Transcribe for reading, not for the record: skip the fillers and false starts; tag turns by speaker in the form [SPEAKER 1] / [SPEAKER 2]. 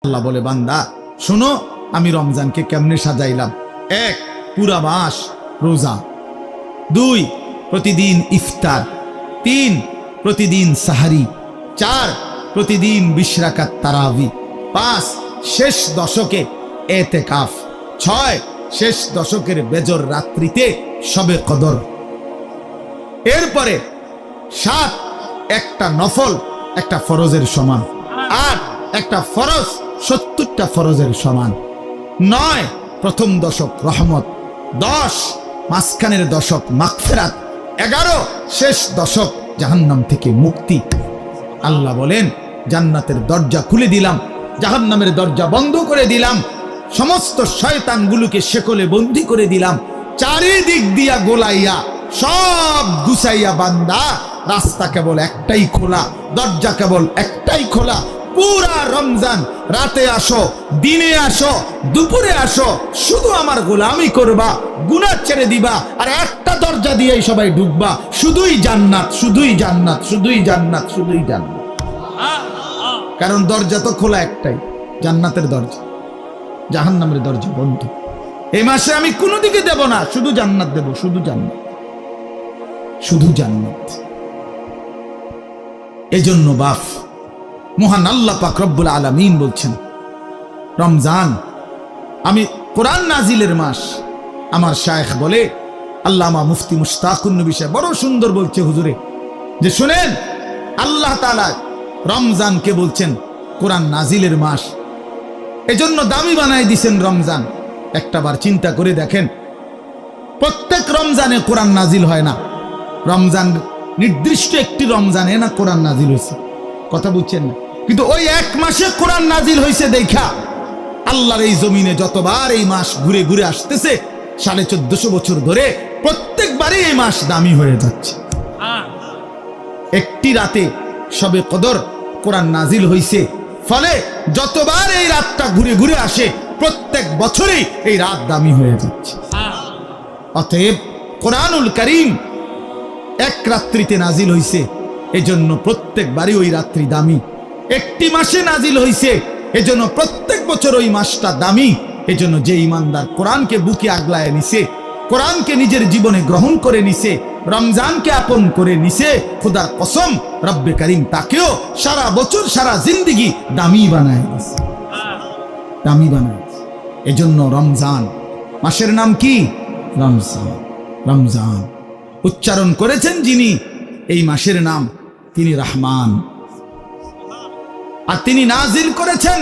[SPEAKER 1] আল্লাহ বলে, বান্দা শোনো আমি রমজানকে কেমনে সাজাইলাম। 1 পুরা মাস রোজা, 2 প্রতিদিন ইফতার, 3 প্রতিদিন সাহারি, 4 প্রতিদিন 20 রাকাত তারাবি, 5 শেষ দশকে এতেকাফ, 6 শেষ দশকের বেজর রাত্রিতে শবে কদর, এরপরে 7 একটা নফল একটা ফরজের সমান, 8 একটা ফরজ 70টা ফরজের সমান, 9 প্রথম দশক রহমত, 10 মাঝখানের দশক মাগফিরাত, 11 শেষ দশক জাহান্নাম থেকে মুক্তি। আল্লাহ বলেন, জান্নাতের দরজা খুলে দিলাম, জাহান্নামের দরজা বন্ধ করে দিলাম, সমস্ত শয়তানগুলোকে শেকলে বন্দী করে দিলাম, চারিদিক দিয়া গোলাইয়া সব গুছাইয়া বান্দা রাস্তা কেবল একটাই খোলা, দরজা কেবল একটাই খোলা। পুরা রমজান রাতে আসো, দিনে আসো, দুপুরে আসো, শুধু আমার গোলামি করবা, গুনাহ ছেড়ে দিবা, আর একটা দরজা দিয়েই সবাই ঢুকবা, শুধুই জান্নাত, শুধুই জান্নাত, শুধুই জান্নাত, শুধুই জান্নাত। কারণ দরজা তো খোলা একটাই, জান্নাতের দরজা, জাহান্নামের দরজা বন্ধ। এই মাসে আমি কোনো দিকে দেব না, শুধু জান্নাত দেব, শুধু জান্নাত, শুধু জান্নাত। এজন্য বাপ মহান আল্লাহ পাক রব্বুল আলামিন বলছেন, রমজান আমি কোরআন নাজিলের মাস। আমার শায়েখ বলে, আল্লামা মুফতি মুশতাকুন নবী সাহেব বড় সুন্দর বলছে হুজুরে, যে শুনেন আল্লাহ তাআলা রমজানকে বলছেন কোরআন নাজিলের মাস, এজন্য দামি বানায় দিছেন রমজান। একটাবার চিন্তা করে দেখেন, প্রত্যেক রমজানে কোরআন নাজিল হয় না, রমজান নির্দিষ্ট একটি রমজানে না কোরআন নাজিল হয়েছে, কথা বুঝছেন না? কিন্তু ওই এক মাসে কোরআন নাজিল হয়েছে দেখা আল্লাহর এই জমিনে যতবার এই মাস ঘুরে ঘুরে আসতেছে 1450 বছর ধরে, প্রত্যেকবারই এই মাস দামি হয়ে যাচ্ছে। একটি রাতে শবে কদর কোরআন নাজিল হয়েছে, ফলে যতবার এই রাতটা ঘুরে ঘুরে আসে প্রত্যেক বছরই এই রাত দামি হয়ে যাচ্ছে। অতএব কোরআনুল কারীম এক রাত্রিতে নাজিল হইছে, এজন্য প্রত্যেকবারই ওই রাত্রি দামি। একটি মাসে নাজিল হইছে, এজন্য প্রত্যেক বছর ওই মাসটা দামি। এজন্য যে ইমানদার কোরআনকে বুকে আগলায় নিছে, কোরআনকে নিজের জীবনে গ্রহণ করে নিছে, রমজানকে আপন করে নিছে, খোদার কসম রব্বে কারীম তাকেও সারা বছর সারা জিন্দেগি দামি বানায় দিছে, দামি বানায় দিছে। এজন্য রমজান মাসের নাম কি? রমজান। রমজান উচ্চারণ করেছেন যিনি এই মাসের নাম, তিনি রহমান, আর তিনি নাজিল করেছেন